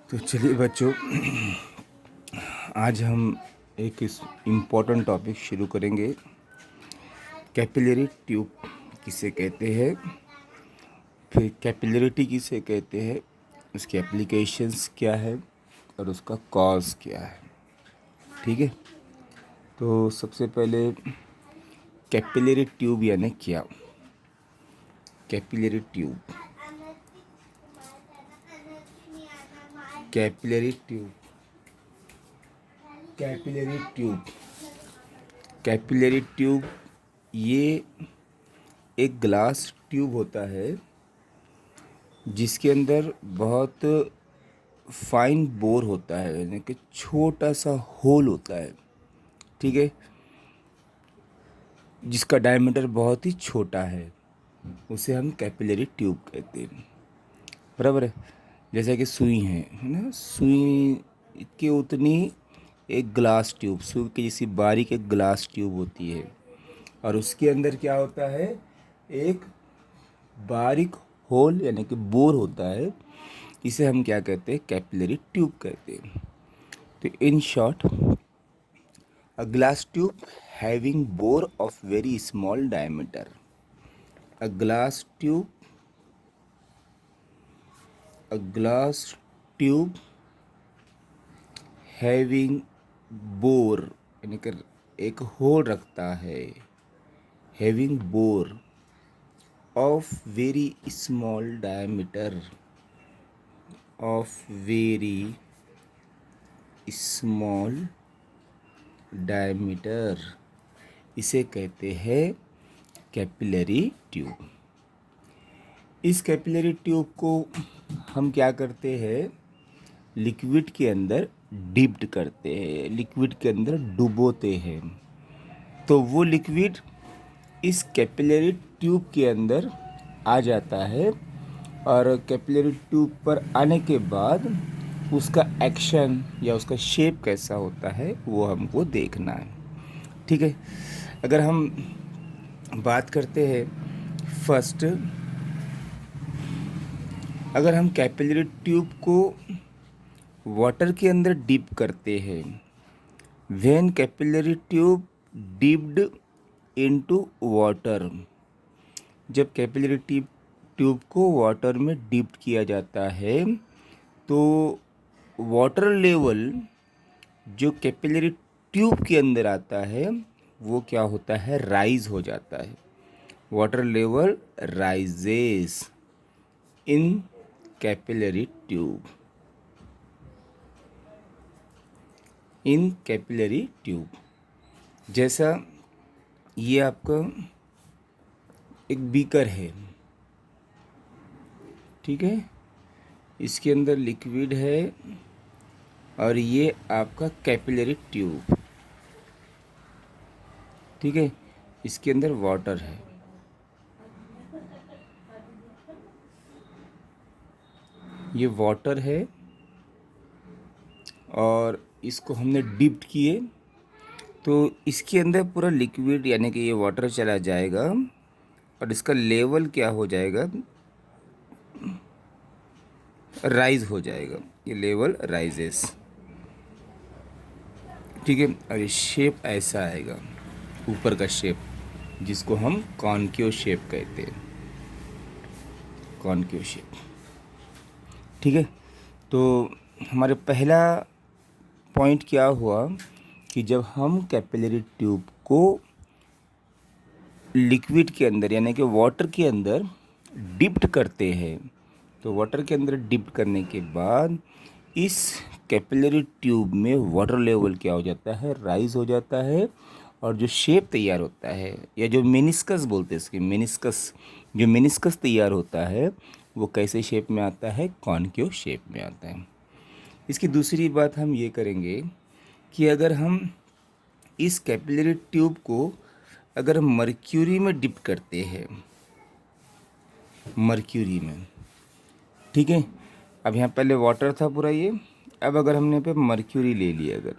तो चलिए बच्चों, आज हम एक इम्पोर्टेंट टॉपिक शुरू करेंगे। कैपिलरी ट्यूब किसे कहते हैं, फिर कैपिलरिटी किसे कहते हैं, उसकी एप्लीकेशंस क्या है और उसका कॉज क्या है। ठीक है, तो सबसे पहले कैपिलरी ट्यूब यानी क्या। Capillary tube, capillary tube, capillary tube, capillary tube ये एक ग्लास ट्यूब होता है जिसके अंदर बहुत फाइन बोर होता है, यानी कि छोटा सा होल होता है। ठीक है, जिसका डायमीटर बहुत ही छोटा है, उसे हम कैपिलरी ट्यूब कहते हैं। बराबर है, जैसे कि सुई है ना, सुई के उतनी एक ग्लास ट्यूब, सुई की जैसी बारीक एक ग्लास ट्यूब होती है, और उसके अंदर क्या होता है, एक बारीक होल यानी कि बोर होता है। इसे हम क्या कहते हैं, कैपिलरी ट्यूब कहते हैं। तो in short, a glass tube having bore of very small diameter. A glass tube, a glass tube having bore यानी कि एक होल रखता है, having bore of very small diameter, of very small diameter, इसे कहते हैं कैपिलरी ट्यूब। इस capillary tube को हम क्या करते हैं, लिक्विड के अंदर डिप्ट करते हैं, लिक्विड के अंदर डुबोते हैं। तो वो लिक्विड इस कैपिलरी ट्यूब के अंदर आ जाता है, और कैपिलरी ट्यूब पर आने के बाद उसका एक्शन या उसका शेप कैसा होता है वो हमको देखना है। ठीक है, अगर हम बात करते हैं फर्स्ट, अगर हम कैपिलरी ट्यूब को वाटर के अंदर डिप करते हैं, when capillary tube dipped into water, जब कैपिलरी ट्यूब को वाटर में डिप्ट किया जाता है, तो वाटर लेवल जो कैपिलरी ट्यूब के अंदर आता है वो क्या होता है, राइज हो जाता है। Water level rises in capillary tube, in capillary tube. जैसा ये आपका एक बीकर है, ठीक है, इसके अंदर लिक्विड है, और ये आपका कैपिलरी ट्यूब, ठीक है, इसके अंदर वाटर है। ये वाटर है और इसको हमने डिप्ट किए, तो इसके अंदर पूरा लिक्विड यानी कि ये वाटर चला जाएगा, और इसका लेवल क्या हो जाएगा, राइज हो जाएगा, ये लेवल राइजेस। ठीक है, और ये शेप ऐसा आएगा, ऊपर का शेप, जिसको हम कॉनकेव शेप कहते हैं, कॉनकेव शेप। ठीक है, तो हमारे पहला पॉइंट क्या हुआ कि जब हम कैपिलरी ट्यूब को लिक्विड के अंदर यानी कि वाटर के अंदर डिप्ट करते हैं, तो वाटर के अंदर डिप्ट करने के बाद इस कैपिलरी ट्यूब में वाटर लेवल क्या हो जाता है, राइज हो जाता है, और जो शेप तैयार होता है, या जो मेनिस्कस बोलते हैं इसकी, मेनिस्कस, जो मेनिस्कस तैयार होता है वो कैसे शेप में आता है, कॉनकेव शेप में आता है। इसकी दूसरी बात हम ये करेंगे कि अगर हम इस कैपिलरी ट्यूब को अगर मर्क्यूरी में डिप करते हैं, मर्क्यूरी में, ठीक है, अब यहाँ पहले वाटर था पूरा ये, अब अगर हमने पे मर्क्यूरी ले लिया, अगर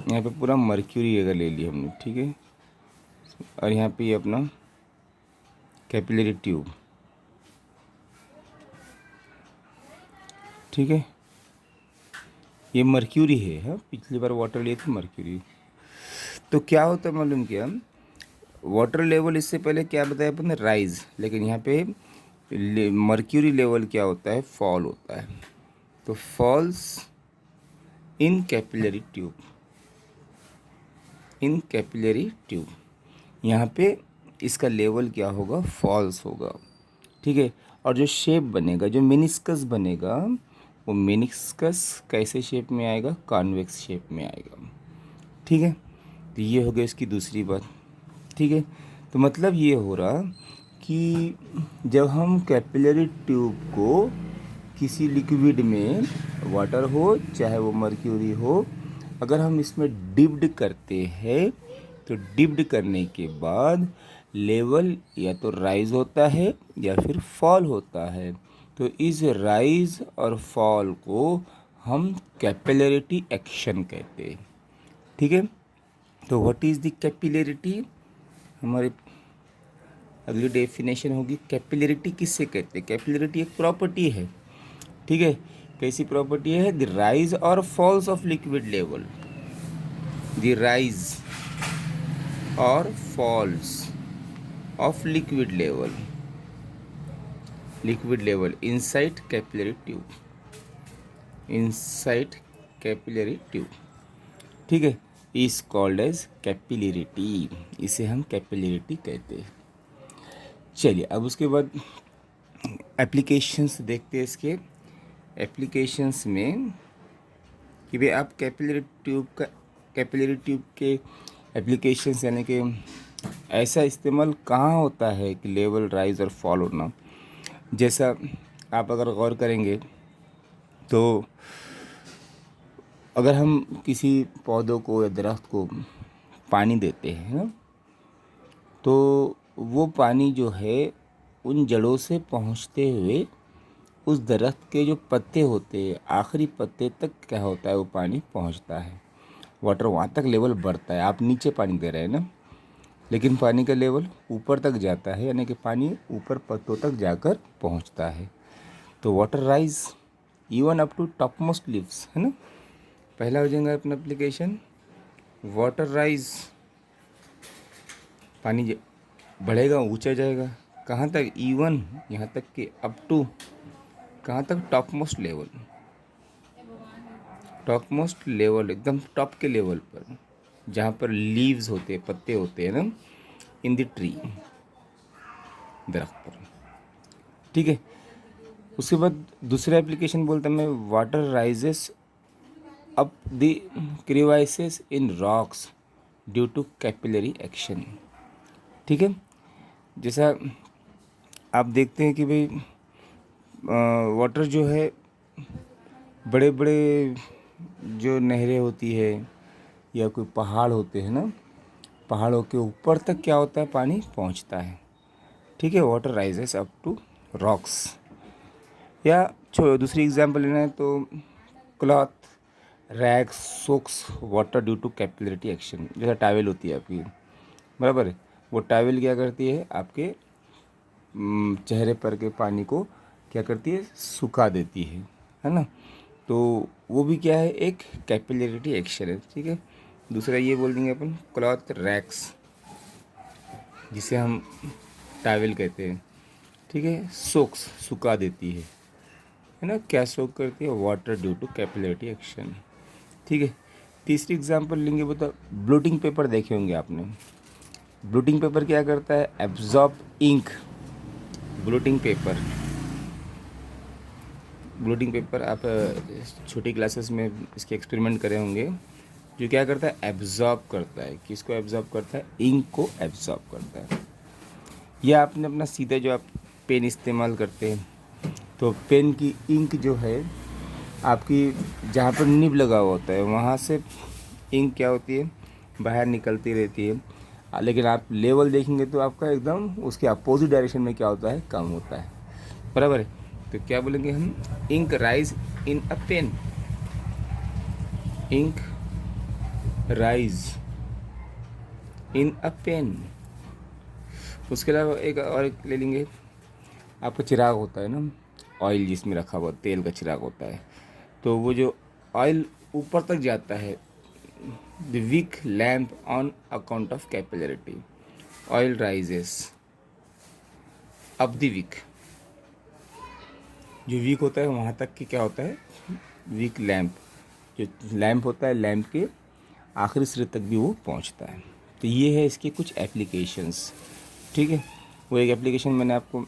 यहाँ पे पूरा मर्क्यूरी अगर ले लिया हमने, ठीक है, और यहाँ पे ये अपना कैपिलरी ट्यूब, ठीक है, ये मर्क्यूरी है। हाँ, पिछली बार वाटर लिए थे मर्क्यूरी। तो क्या होता है मालूम क्या, वाटर लेवल इससे पहले क्या बताया अपन ने, राइज, लेकिन यहाँ पे मर्क्यूरी लेवल क्या होता है, फॉल होता है। तो falls in capillary tube, in capillary tube, यहाँ पे इसका लेवल क्या होगा, फॉल्स होगा। ठीक है, और जो शेप बनेगा, जो मेनिस्कस बनेगा, वो मेनिस्कस कैसे शेप में आएगा, कॉन्वेक्स शेप में आएगा। ठीक है, तो ये हो गया इसकी दूसरी बात। ठीक है, तो मतलब ये हो रहा कि जब हम कैपिलरी ट्यूब को किसी लिक्विड में, वाटर हो चाहे वो मर्क्यूरी हो, अगर हम इसमें डिप्ड करते हैं तो डिप्ड करने के बाद लेवल या तो राइज होता है या फिर फॉल होता है। तो इस राइज और फॉल को हम कैपिलरिटी एक्शन कहते हैं। ठीक है, तो व्हाट इज़ द कैपिलरिटी, हमारे अगली डेफिनेशन होगी कैपिलरिटी किससे कहते हैं। कैपिलरिटी एक प्रॉपर्टी है। ठीक है, कैसी प्रॉपर्टी है, द राइज और falls of liquid level, the rise और falls of liquid level, liquid level inside capillary tube, inside capillary tube. ठीक है, इज कॉल्ड एज कैपिलरिटी, इसे हम कैपिलरिटी कहते हैं। चलिए अब उसके बाद एप्लीकेशंस देखते हैं इसके। एप्लीकेशंस में कि भाई आप कैपिलरी ट्यूब का, कैपिलरी ट्यूब के एप्लीकेशंस यानी कि ऐसा इस्तेमाल कहाँ होता है कि लेवल राइज और फॉल होना। जैसा आप अगर गौर करेंगे तो अगर हम किसी पौधों को या दरख्त को पानी देते हैं ना, तो वो पानी जो है उन जड़ों से पहुंचते हुए उस दरख्त के जो पत्ते होते हैं, आखिरी पत्ते तक क्या होता है, वो पानी पहुंचता है, वाटर वहाँ तक लेवल बढ़ता है। आप नीचे पानी दे रहे हैं ना, लेकिन पानी का लेवल ऊपर तक जाता है, यानी कि पानी ऊपर पत्तों तक जाकर पहुंचता है। तो water rise even up to top most leaves, है ना। पहला हो जाएगा अपना एप्लीकेशन वाटर राइज, पानी बढ़ेगा, ऊंचा जाएगा, कहाँ तक, इवन यहाँ तक कि अप टू, कहाँ तक, top most level, top most level, एकदम टॉप के लेवल पर, जहाँ पर लीव्स होते हैं, पत्ते होते हैं ना, इन द ट्री, दरख्त पर। ठीक है, उसके बाद दूसरा एप्लीकेशन बोलता मैं water rises up the crevices in rocks due to capillary action. ठीक है, जैसा आप देखते हैं कि भाई वाटर जो है, बड़े बड़े जो नहरें होती है या कोई पहाड़ होते हैं ना, पहाड़ों के ऊपर तक क्या होता है, पानी पहुंचता है। ठीक है, water rises up to rocks. या दूसरी एग्जांपल लेना है तो cloth rags soaks water due to capillarity action. जैसा टावेल होती है आपकी, बराबर है, वो टावेल क्या करती है, आपके चेहरे पर के पानी को क्या करती है, सुखा देती है ना। तो वो भी क्या है, एक कैपिलरिटी एक्शन है। ठीक है, दूसरा ये बोल देंगे अपन क्लॉथ रैक्स, जिसे हम टावेल कहते हैं। ठीक है, सोक्स सुखा देती है ना, क्या सोक करती है, water due to capillarity action. ठीक है, तीसरी एग्जांपल लेंगे, बताओ ब्लोटिंग पेपर देखे होंगे आपने। ब्लोटिंग पेपर क्या करता है, absorb ink. Blotting paper, blotting paper आप छोटी क्लासेस में इसके एक्सपेरिमेंट करे होंगे। जो क्या करता है, एब्जॉर्ब करता है, किसको एब्जॉर्ब करता है, इंक को एब्जॉर्ब करता है। या आपने अपना सीधा जो आप पेन इस्तेमाल करते हैं, तो पेन की इंक जो है आपकी, जहाँ पर निब लगा हुआ होता है वहाँ से इंक क्या होती है, बाहर निकलती रहती है। लेकिन आप लेवल देखेंगे तो आपका एकदम उसके अपोजिट डायरेक्शन में क्या होता है, कम होता है, बराबर है। तो क्या बोलेंगे हम, ink rise in a pen, ink rise in a pen. उसके अलावा एक और ले लेंगे, आपका चिराग होता है ना, ऑयल जिसमें रखा हुआ तेल का चिराग होता है, तो वो जो ऑयल ऊपर तक जाता है, the wick lamp on account of capillarity, oil rises up the wick, जो वीक होता है वहाँ तक कि क्या होता है, वीक लैम्प, जो लैम्प होता है लैम्प के आखिरी सिरे तक भी वो पहुँचता है। तो ये है इसके कुछ एप्लीकेशंस, ठीक है। वो एक एप्लीकेशन मैंने आपको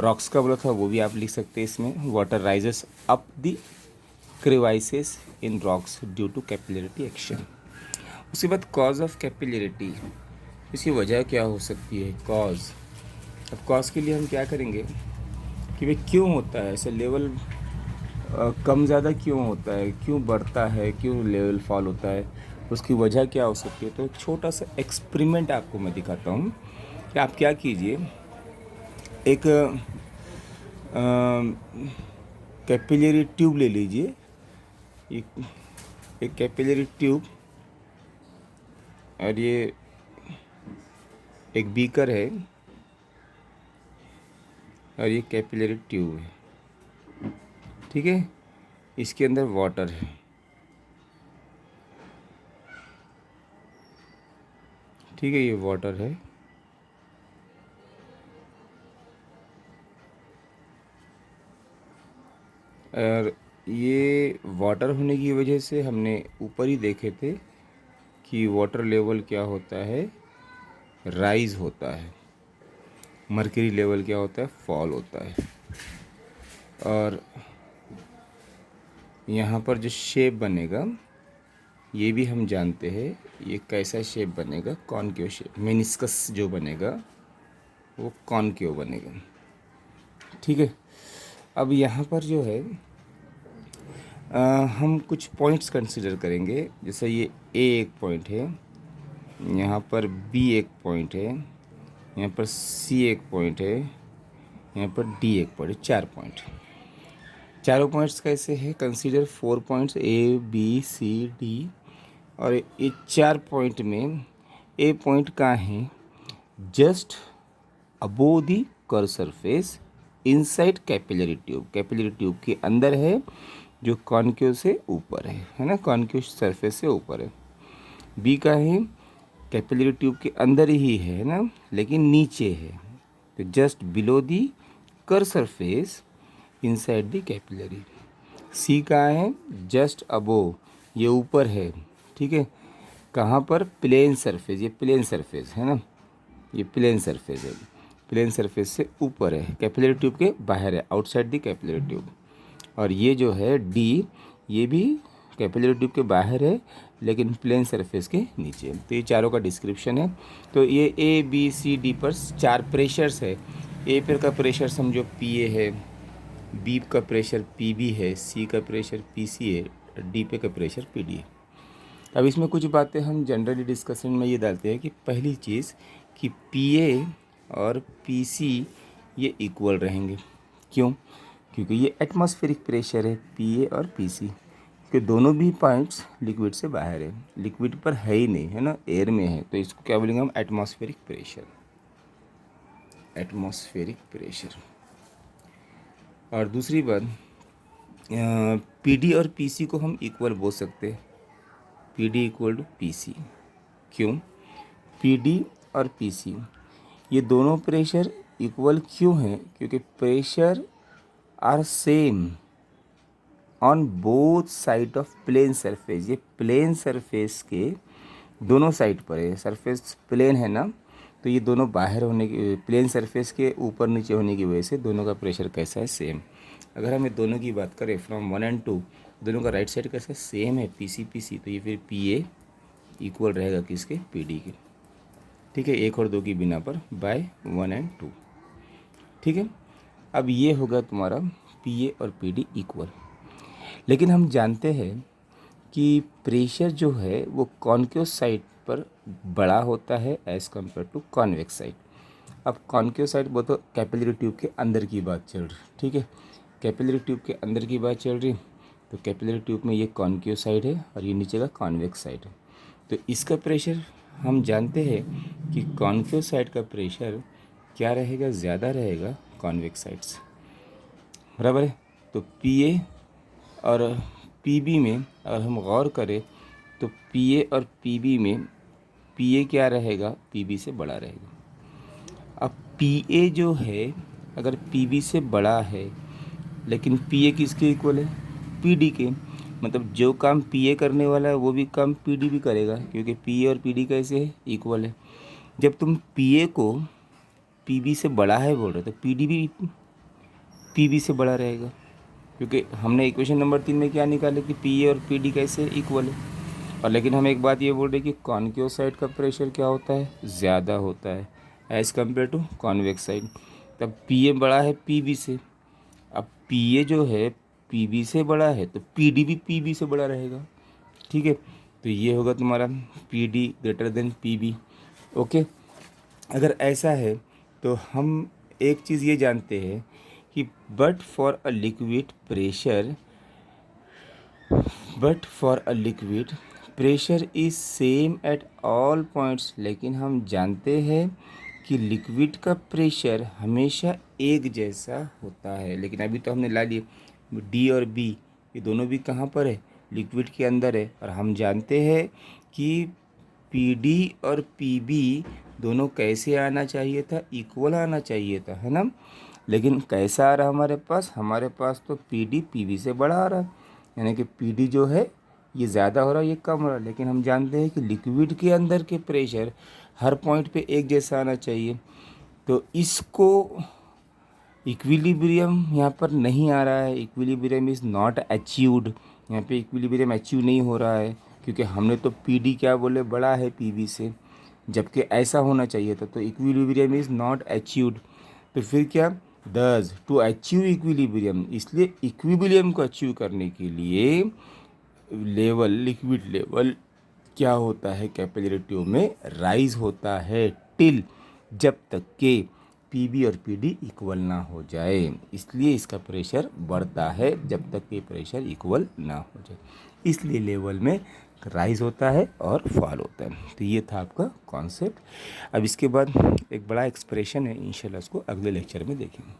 रॉक्स का बोला था, वो भी आप लिख सकते हैं इसमें, water rises up the crevices in rocks due to capillarity action. उसके बाद कॉज ऑफ कैपिलरिटी, इसकी वजह क्या हो सकती है, कॉज। अब कॉज के लिए हम क्या करेंगे कि भाई क्यों होता है ऐसा, लेवल कम ज़्यादा क्यों होता है, क्यों बढ़ता है, क्यों लेवल फॉल होता है, उसकी वजह क्या हो सकती है। तो छोटा सा एक्सपेरिमेंट आपको मैं दिखाता हूँ कि आप क्या कीजिए, एक कैपिलरी ट्यूब ले लीजिए, एक कैपिलरी ट्यूब, और ये एक बीकर है और ये कैपिलरी ट्यूब है, ठीक है। इसके अंदर वाटर है, ठीक है, ये वाटर है। और ये वाटर होने की वजह से हमने ऊपर ही देखे थे कि वाटर लेवल क्या होता है, राइज होता है, मर्क्यूरी लेवल क्या होता है, फॉल होता है। और यहाँ पर जो शेप बनेगा ये भी हम जानते हैं, ये कैसा शेप बनेगा, कॉनकेव शेप, मेनिस्कस जो बनेगा वो कॉनकेव बनेगा, ठीक है। अब यहाँ पर जो है हम कुछ पॉइंट्स कंसिडर करेंगे, जैसे ये ए एक पॉइंट है, यहाँ पर बी एक पॉइंट है, यहाँ पर सी एक पॉइंट है, यहाँ पर डी एक पॉइंट है, 4 पॉइंट। चारों पॉइंट्स कैसे हैं, consider 4 points A B C D, और ये 4 पॉइंट में ए पॉइंट कहाँ है, just above the curve surface inside capillary tube, capillary tube के अंदर है, जो कॉनकेव से ऊपर है ना, कॉनकेव सरफेस से ऊपर है। बी का है, कैपिलरी ट्यूब के अंदर ही है ना, लेकिन नीचे है, तो just below the curve surface inside the capillary. C का है, जस्ट अबोव, ये ऊपर है, ठीक है। कहाँ पर, प्लेन सरफेस, ये प्लेन सरफेस है ना, ये प्लेन सरफेस है, प्लेन सरफेस से ऊपर है, कैपिलरी ट्यूब के बाहर है, आउटसाइड द कैपिलरी ट्यूब। और ये जो है डी, ये भी कैपिलरी ट्यूब के बाहर है लेकिन प्लेन सरफेस के नीचे। तो ये चारों का डिस्क्रिप्शन है। तो ये ए बी सी डी पर 4 प्रेशर्स है। ए पर का प्रेशर समझो पी ए है, बी का प्रेशर पी बी है, सी का प्रेशर पी सी है, डी पे का प्रेशर पी डी है। अब इसमें कुछ बातें हम जनरली डिस्कशन में ये डालते हैं कि पहली चीज़ कि पी ए और पी सी ये इक्वल रहेंगे। क्यों? क्योंकि ये एटमॉस्फेरिक प्रेशर है, पी ए और पी सी, कि दोनों भी पॉइंट्स लिक्विड से बाहर है, लिक्विड पर है ही नहीं, है ना, एयर में है, तो इसको क्या बोलेंगे हम, एटमॉस्फेरिक प्रेशर, एटमॉस्फेरिक प्रेशर। और दूसरी बात, पी डी और पी सी को हम इक्वल बोल सकते हैं, P D equal to P C. क्यों? पी डी और पी सी ये दोनों प्रेशर इक्वल क्यों हैं? क्योंकि pressure are same on both side of plane surface. ये प्लेन सरफेस के दोनों साइड पर है, सरफेस प्लेन है ना, तो ये दोनों बाहर होने की, प्लेन सरफेस के ऊपर नीचे होने की वजह से दोनों का प्रेशर कैसा है, सेम। अगर हम ये दोनों की बात करें फ्रॉम 1 and 2, दोनों का राइट साइड कैसा सेम है, पी सी पी सी, तो ये फिर पी ए इक्वल रहेगा किसके, पी डी के, ठीक है, 1 और 2 की बिना पर बाय 1 and 2, ठीक है। अब ये होगा तुम्हारा पी ए और पी डी इक्वल। लेकिन हम जानते हैं कि प्रेशर जो है वो कॉनकेव साइड पर बड़ा होता है as compare to convex side. अब कॉनकेव साइड वो तो कैपिलरी ट्यूब के अंदर की बात चल रही, ठीक है, कैपिलरी ट्यूब के अंदर की बात चल रही, तो कैपिलरी ट्यूब में ये कॉनकेव साइड है और ये नीचे का कॉन्वेक्स साइड है। तो इसका प्रेशर हम जानते हैं कि कॉनकेव साइड का प्रेशर क्या रहेगा, ज़्यादा रहेगा कॉन्वेक्स साइड्स, बराबर है। तो पी ए और पी बी में अगर हम गौर करें तो पी ए और पी बी में पी ए क्या रहेगा, पी बी से बड़ा रहेगा। अब पी ए जो है अगर पी बी से बड़ा है, लेकिन पी ए किसके इक्वल है, पी डी के, मतलब जो काम पी ए करने वाला है वो भी काम पी डी भी करेगा, क्योंकि पी ए और पी डी कैसे है, इक्वल है। जब तुम पी ए को पी बी से बड़ा है बोल रहे तो पी डी भी पी बी से बड़ा रहेगा, क्योंकि हमने इक्वेशन नंबर 3 में क्या निकाले कि पी ए और पी डी कैसे इक्वल है। और लेकिन हम एक बात ये बोल रहे कि कॉनकेव साइड का प्रेशर क्या होता है, ज़्यादा होता है as compare to convex side. तब पी ए बड़ा है पी बी से, अब पी ए जो है पी बी से बड़ा है तो पी डी भी पी बी से बड़ा रहेगा, ठीक है। तो ये होगा तुम्हारा P D greater than P B, okay. अगर ऐसा है तो हम एक चीज़ ये जानते हैं कि but for a liquid pressure is same at all points, लेकिन हम जानते हैं कि लिक्विड का प्रेशर हमेशा एक जैसा होता है। लेकिन अभी तो हमने ला लिए डी और बी, ये दोनों भी कहाँ पर है, लिक्विड के अंदर है। और हम जानते हैं कि पी डी और पी बी दोनों कैसे आना चाहिए था, इक्वल आना चाहिए था, है ना। लेकिन कैसा आ रहा हमारे पास तो पी डी पी बी से बड़ा आ रहा है, यानी कि पी डी जो है ये ज़्यादा हो रहा है, ये कम हो रहा है। लेकिन हम जानते हैं कि लिक्विड के अंदर के प्रेशर हर पॉइंट पे एक जैसा आना चाहिए। तो इसको इक्विलिब्रियम यहाँ पर नहीं आ रहा है, इक्विलिब्रियम इज़ नॉट अचीव्ड, यहाँ पे इक्विलिब्रियम अचीव नहीं हो रहा है, क्योंकि हमने तो पी डी क्या बोले, बड़ा है पी बी से, जबकि ऐसा होना चाहिए था। तो इक्विलिब्रियम इज़ नॉट अचीव्ड। तो फिर क्या, डज टू अचीव इक्विलिब्रियम, इसलिए इक्विलिब्रियम को अचीव करने के लिए लेवल, लिक्विड लेवल क्या होता है कैपिलरी ट्यूब में, राइज होता है टिल, जब तक के पी बी और पी डी इक्वल ना हो जाए। इसलिए इसका प्रेशर बढ़ता है जब तक कि प्रेशर इक्वल ना हो जाए, इसलिए लेवल में राइज होता है और फॉल होता है। तो ये था आपका कॉन्सेप्ट। अब इसके बाद एक बड़ा एक्सप्रेशन है, इंशाल्लाह उसको अगले लेक्चर में देखेंगे।